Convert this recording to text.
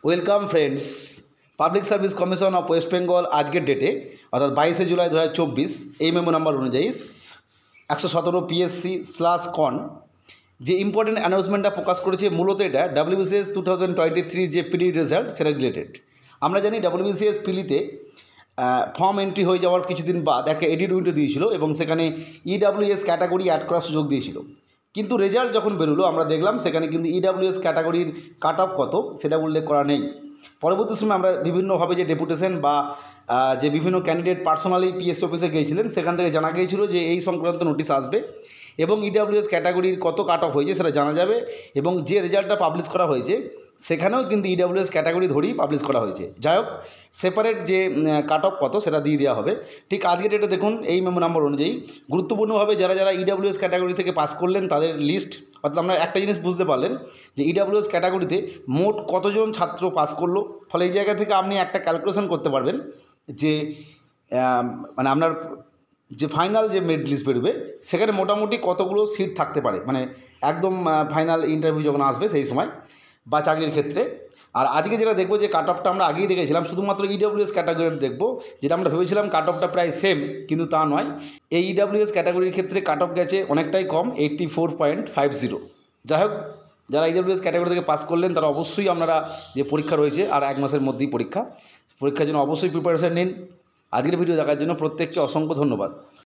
Welcome friends. Public service commission of West Bengal আজকের ডেটে অর্থাৎ 22শে জুলাই 2024 এই মেমো নাম্বার অনুযায়ী 117 PSC/con যে ইম্পর্টেন্ট অ্যানাউন্সমেন্টটা প্রকাশ করেছে, মূলত এটা WBCS 2023 যে পিলি রেজাল্ট সেটা রিলেটেড। আমরা জানি WBCS পিলিতে ফর্ম এন্ট্রি হয়ে যাওয়ার কিছুদিন বাদ একটা এডিট উইন্ডো দিয়েছিল এবং সেখানে EWS ক্যাটাগরি অ্যাড করার সুযোগ দিয়েছিল। কিন্তু রেজাল্ট যখন বেরোলো আমরা দেখলাম সেখানে কিন্তু EWS ক্যাটাগরির কাট অফ কত সেটা উল্লেখ করা নেই। পরবর্তী সময় আমরা বিভিন্নভাবে যে ডেপুটেশন বা যে বিভিন্ন ক্যান্ডিডেট পার্সোনালি PSC অফিসে গিয়েছিলেন সেখান থেকে জানা গিয়েছিল যে এই সংক্রান্ত নোটিশ আসবে এবং EWS ক্যাটাগরির কত কাট অফ হয়েছে সেটা জানা যাবে এবং যে রেজাল্টটা পাবলিশ করা হয়েছে সেখানেও কিন্তু EWS ক্যাটাগরি ধরেই পাবলিশ করা হয়েছে। যাই হোক, সেপারেট যে কাট অফ কত সেটা দিয়ে দেওয়া হবে। ঠিক আজকের ডেটে দেখুন এই মেমো নাম্বার অনুযায়ী গুরুত্বপূর্ণভাবে যারা যারা EWS ক্যাটাগরি থেকে পাস করলেন তাদের লিস্ট, অর্থাৎ আমরা একটা জিনিস বুঝতে পারলেন যে EWS ক্যাটাগরিতে মোট কতজন ছাত্র পাস করলো। ফলে এই জায়গা থেকে আপনি একটা ক্যালকুলেশন করতে পারবেন যে মানে আপনার যে ফাইনাল যে মেরিট লিস্ট বেরোবে সেখানে মোটামুটি কতগুলো সিট থাকতে পারে, মানে একদম ফাইনাল ইন্টারভিউ যখন আসবে সেই সময় বা চাকরির ক্ষেত্রে। আর আজকে যেটা দেখবো যে কাট অফটা আমরা আগেই দেখেছিলাম, শুধুমাত্র EWS ক্যাটাগরির দেখবো, যেটা আমরা ভেবেছিলাম কাট অফটা প্রায় সেম, কিন্তু তা নয়। এই EWS ক্যাটাগরির ক্ষেত্রে কাট অফ গেছে অনেকটাই কম, 84.50। যাই হোক, যারা EWS ক্যাটাগরি থেকে পাস করলেন তারা অবশ্যই আপনারা যে পরীক্ষা রয়েছে আর 1 মাসের মধ্যেই পরীক্ষার জন্য অবশ্যই প্রিপারেশান নিন। আজকের ভিডিও দেখার জন্য প্রত্যেককে অসংখ্য ধন্যবাদ।